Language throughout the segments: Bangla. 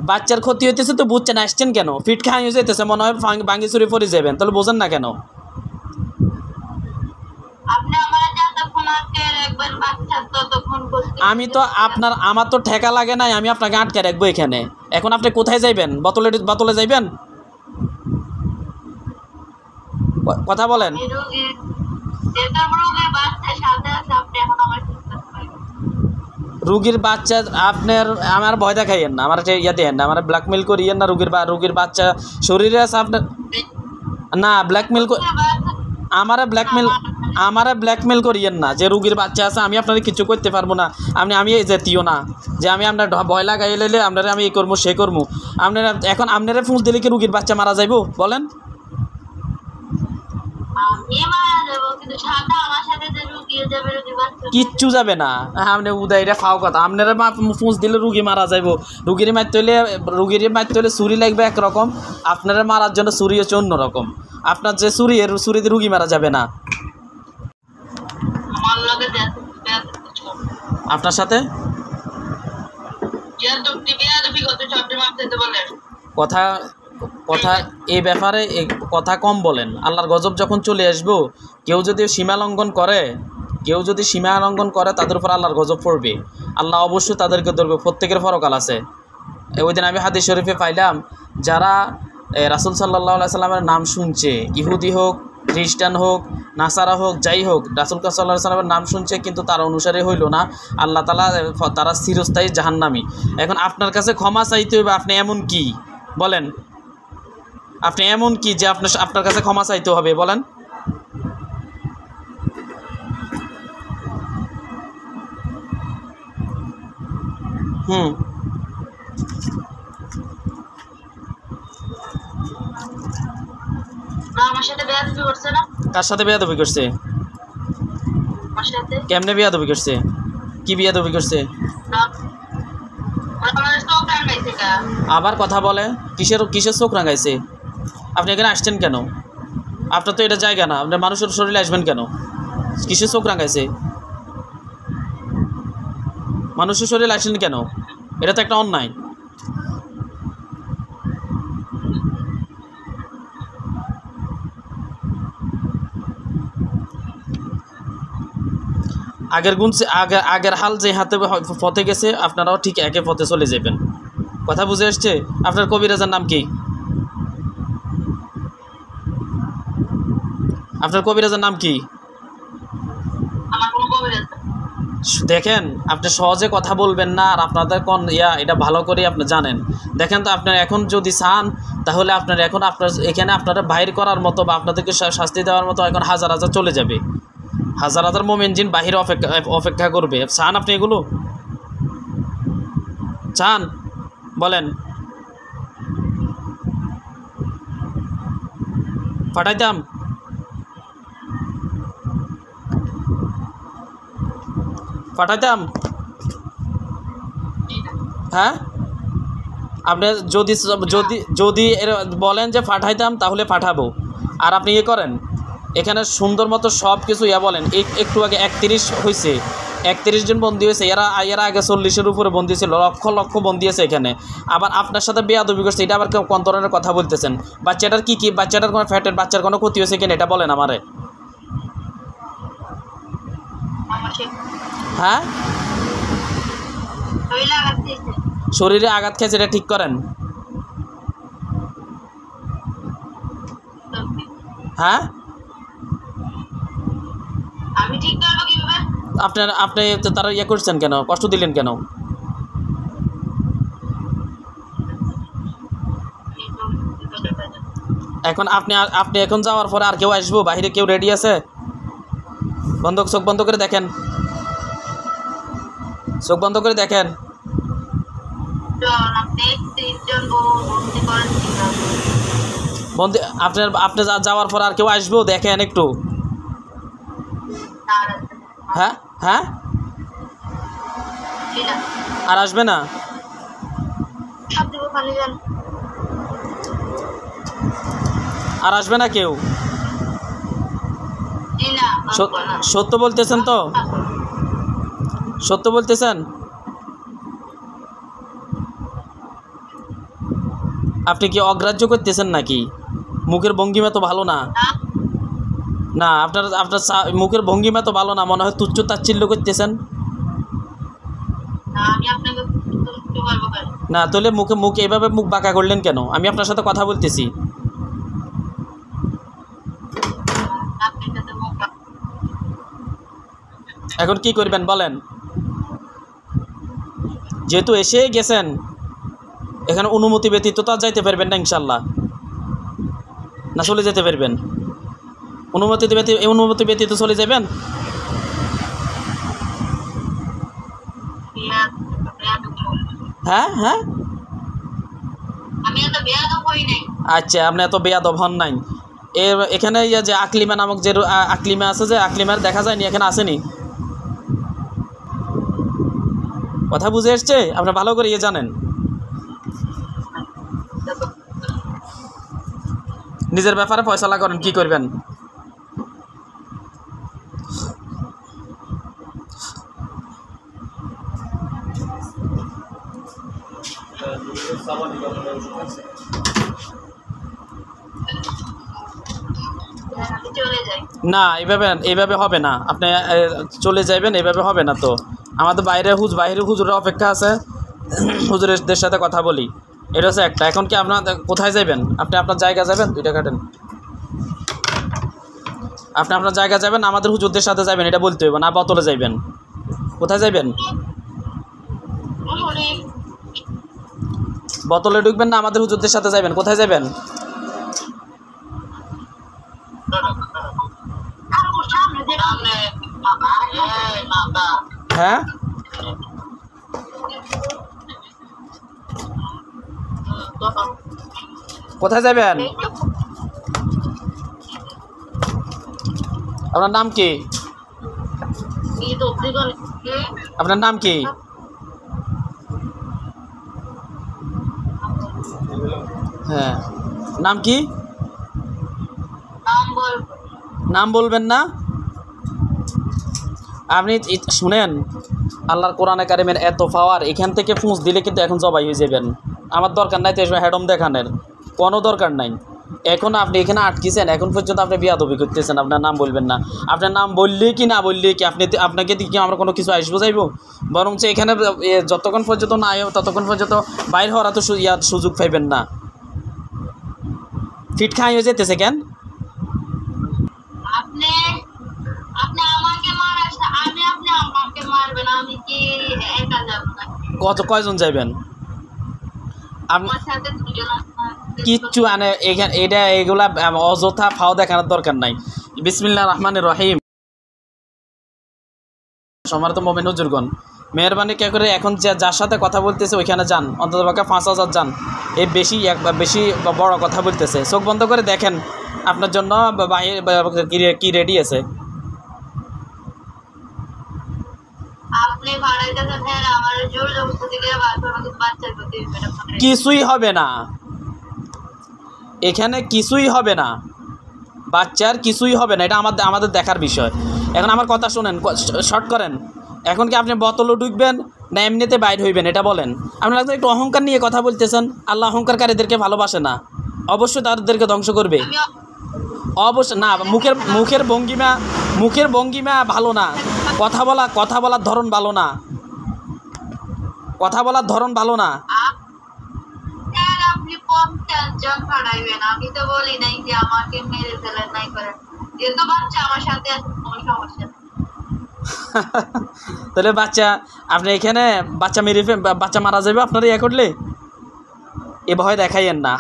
বাচ্চার ক্ষতি হইতেছে তো বুঝছেন, আসছেন কেন? ফিট খাই যেতেছে মনে হয় ভাঙ্গি চুরি পড়ে যাবেন, তাহলে বোঝেন না কেন? আমি তো আমার তো ঠেকা লাগে নাই, আমি আপনাকে আটকে রাখবো এখানে। এখন আপনি কোথায় যাইবেন? বোতলে যাইবেন? কথা বলেন। রুগীর বাচ্চা আপনার আমার ভয় দেখাইয়েন না, আমার ইয়ে দেন না, আমার ব্ল্যাকমেল করিয়েন না। রুগীর বাচ্চা শরীরে আছে আপনার না, ব্ল্যাকমেল আমারে ব্ল্যাকমেল করিয়েন না যে রুগীর বাচ্চা আছে আমি আপনাদের কিছু করতে পারবো না। আমি এই জাতীয় না যে আমি আপনার ভয় লাগাই লাইলে আপনারা আমি এই করবো সে করবো। আপনারা এখন আপনারা ফুঁস দিলে কি রুগীর বাচ্চা মারা যাইব বলেন? কিচ্ছু যাবে না। আপনি উদয়টা খাও কথা, আপনারা ফুঁস দিলে রুগী মারা যাইব। রুগীর মারতে হলে ছুরি লাগবে একরকম, আপনারা মারার জন্য ছুরি হচ্ছে অন্যরকম। আপনার যে ছুরিতে রুগী মারা যাবে না। আপনার সাথে কথা কথা এই ব্যাপারে কথা কম বলেন। আল্লাহর গজব যখন চলে আসবো, কেউ যদি সীমা লঙ্ঘন করে তাদের উপর আল্লাহর গজব পড়বে। আল্লাহ অবশ্যই তাদেরকে ধরবে, প্রত্যেকের ফরকাল আছে। ওই দিন আমি হাদিস শরীফে পাইলাম, যারা রাসূল সাল্লাল্লাহু আলাইহি সাল্লামের নাম শুনছে, ইহুদি হোক, খ্রিস্টান হোক, নাসারা হোক, যাই হোক, রাসূল সাল্লাল্লাহু আলাইহি সাল্লামের নাম শুনছে কিন্তু তার অনুসারে হইল না, আল্লাহ তাআলা তারা চিরস্থায়ী জাহান্নামী। এখন আপনার কাছে ক্ষমা চাইতে হবে। আপনি এমন কি বলেন? আপনি এমন কি যে আপনার কাছে ক্ষমা চাইতে হবে বলেন? কার সাথে বেয়াদবি করছে? কেমনে বেয়াদবি করছে? কি বেয়াদবি করছে? আবার কথা বলে কিসের চোখ রাঙাইছে? আপনি এখানে আসছেন কেন? আপনার তো এটা জায়গা না, আপনার মানুষের শরীরে আসবেন কেন? কিসের চোখ রাঙাইছে? মানুষের শরীরে আসছেন কেন? এটা তো একটা অন্যায়। আগের হাল যে হাতে পথে গেছে আপনারাও ঠিক একে পথে চলে যাবেন। কথা বুঝে আসছে? আপনার কবিরাজের নাম কি? আপনার কবিরাজের নাম কি? দেখেন, আপনি সহজে কথা বলবেন না, আর আপনাদের কোন এটা ভালো করে আপনি জানেন। দেখেন তো, আপনার এখন যদি চান তাহলে আপনার এখানে আপনারা বাইর করার মতো বা আপনাদেরকে শাস্তি দেওয়ার মতো এখন হাজার হাজার চলে যাবে। হাজার হাজার মোমেন জিন বাহিরে অপেক্ষা করবে। চান আপনি এগুলো? চান? বলেন। পাঠাইতাম? হ্যাঁ, আপনি যদি বলেন যে পাঠাইতাম তাহলে পাঠাবো। আর আপনি করেন এখানে সুন্দর মতো সব কিছু বলেন। একটু আগে 31 হয়েছে, 31 জন বন্দী হয়েছে। এরা আগে 40-এর উপরে বন্দী ছিল, লক্ষ লক্ষ বন্দী আছে এখানে। আবার আপনার সাথে বেয়াদবি করছে, এটা আবার কোন ধরনের কথা বলতেছেন? বাচ্চাটার কি বাচ্চাটার কোনো ফ্যাটের বাচ্চার কোনো ক্ষতি হয়েছে কিনা এটা বলেন আমারে। হ্যাঁ, শরীরে আঘাত খেয়েছে, এটা ঠিক করেন। হ্যাঁ, আপনি তারা করছেন কেন? কষ্ট দিলেন কেন? এখন আপনি এখন যাওয়ার পরে আর কেউ আসবো? বাইরে কেউ রেডি আছে? চোখ বন্ধ করে দেখেন, চোখ বন্ধ করে দেখেন। বন্ধু, আপনি যাওয়ার পর আর কেউ আসবো? দেখেন একটু। হ্যাঁ হ্যাঁ, আর আসবে না? আর আসবে না কেউ? সত্য বলতেছেন তো? সত্য বলতেছেন? আপনি কি অগ্রাহ্য করতেছেন নাকি? মুখের ভঙ্গিমা তো ভালো না। না, আপনার আপনার মুখের ভঙ্গিমা তো ভালো না, মনে হয় তুচ্ছ তাচ্ছিল্য করতেছেন। না, তাহলে মুখ এভাবে মুখ বাঁকা করলেন কেন? আমি আপনার সাথে কথা বলতেছি। এখন কি করবেন বলেন? যেহেতু এসে গেছেন, এখানে অনুমতি ব্যতীত তো আর যাইতে পারবেন না ইনশাল্লাহ, না চলে যেতে পারবেন? অনুমতি ব্যতীত চলে যাবেন? হ্যাঁ হ্যাঁ, আচ্ছা, আপনি এত বেয়াদব হন নাই। এখানে যে আকলিমা নামক যে আকলিমা আছে, যে আকলিমার দেখা যায়নি, এখানে আসেনি। কথা বুঝে এসছে? আপনি ভালো করে জানেন। নিজের ব্যাপারে ফয়সালা করেন, কি করবেন। না, এইভাবে হবে না। আপনি চলে যাবেন, এইভাবে হবে না তো। আমাদের বাইরে হুজুরের অপেক্ষা আছে, হুজুরদের সাথে কথা বলি। এটা হচ্ছে একটা। এখন কি আপনার কোথায় যাবেন? আপনি আপনার জায়গা যাবেন, 2 টাকা কাটেন। আপনি আপনার জায়গা যাবেন, আমাদের হুজুরদের সাথে যাবেন, এটা বলতে হইব না। বোতলে যাইবেন? কোথায় যাইবেন? বোতলে ঢুকবেন না, আমাদের হুজুরদের সাথে যাবেন? কোথায় যাবেন? হ্যাঁ, কোথায় যাবেন? আপনার নাম কি? আপনার নাম কি? হ্যাঁ, নাম কি? নাম বলবেন না? আপনি শুনেন, আল্লাহর কোরআনে কারিমের এত পাওয়ার, এখান থেকে ফুঁস দিলে কিন্তু এখন জবাই হয়ে যাবেন। আমার দরকার নাই তো এসব হ্যাডম দেখানোর, কোনো দরকার নাই। এখন আপনি এখানে আটকেছেন, এখন পর্যন্ত আপনি বিয়াদবি করতেছেন। আপনার নাম বলবেন না। আপনার নাম বললে কি না বললে কি আপনাকে কি আমরা কোনো কিছু আসবো যাইব? বরঞ্চ এখানে যতক্ষণ পর্যন্ত না আয় ততক্ষণ পর্যন্ত বাইর হওয়ার তো সুযোগ পাইবেন না। ফিট খাই হয়ে যেতেছে কেন? কয়জন যাইবেন? কিচ্ছু এখানে এগুলা অযথা ফাও দেখানোর দরকার নাই। বিসমিল্লাহির রহমানির রহিম। সম্মানিত মুমিন হুজুরগণ, মেহরবানি করে এখন যার সাথে কথা বলতেছে ওইখানে যান, অন্ততপক্ষে 5000 যান। এই বেশি বড় কথা বলতেছে। চোখ বন্ধ করে দেখেন আপনার জন্য কি রেডি আছে। কিছুই হবে না, এখানে কিছুই হবে না, বাচ্চার কিছুই হবে না। এটা আমাদের দেখার বিষয়। এখন আমার কথা শুনেন, শর্ট করেন। এখন কি আপনি বোতলও ঢুকবেন না এমনিতে বাইর হইবেন, এটা বলেন। আপনারা একটু অহংকার নিয়ে কথা বলতেছেন। আল্লাহ অহংকারীদেরকে ভালোবাসে না, অবশ্যই তাদেরকে ধ্বংস করবে। অবশ্যই না, মুখের ভঙ্গিমা ভালো না, কথা বলার ধরন ভালো না, কথা বলার ধরন ভালো না। আমি তো বলি নাই যে আমাকে মেরে ফেলেন, নাই করেন, যেহেতু বাচ্চা আমার সাথে আছে, কোনো সমস্যা নেই। তাহলে আপনি এখানে বাচ্চা মারা যাবে আপনারা ইয়ে করলে? এ ভয় দেখাইয়েন না।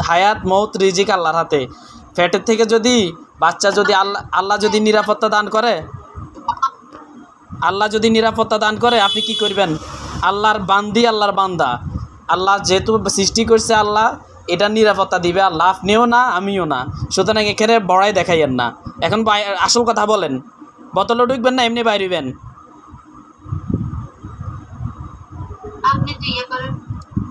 হায়াত মৌত রিজিক আল্লাহর হাতে। পেটের থেকে যদি বাচ্চা যদি আল্লাহ যদি নিরাপত্তা দান করে, আপনি কি করবেন? আল্লাহর বান্দা, আল্লাহ যেহেতু সৃষ্টি করছে, আল্লাহ এটা নিরাপত্তা দিবে আল্লাহ, আপনিও না আমিও না। সুতরাং এখানে বড়াই দেখাইয়েন না। এখন আসল কথা বলেন, বোতলে ঢুকবেন না এমনি বাইরেবেন?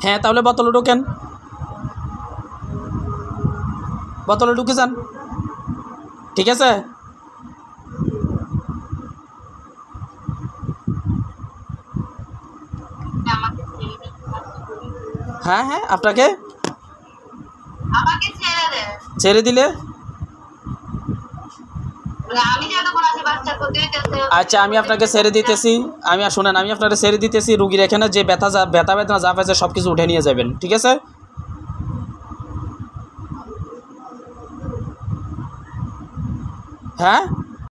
হ্যাঁ, তাহলে বোতলে ঢোকেন, বোতলে ঢুকে যান, ঠিক আছে? হ্যাঁ, আপনাকে আমাকে ছেড়ে দেন। ছেড়ে দিলে আমি যতক্ষণ আছি বাচ্চা করতে হইতেছে। আচ্ছা আমি আপনাকে ছেড়ে দিতেছি, শুনেন আমি আপনাকে ছেড়ে দিতেছি, রুগীর এখানে যে ব্যথা বেদনা যা পাইছে সব কিছু উঠে নিয়ে যাবেন, ঠিক আছে? হ্যাঁ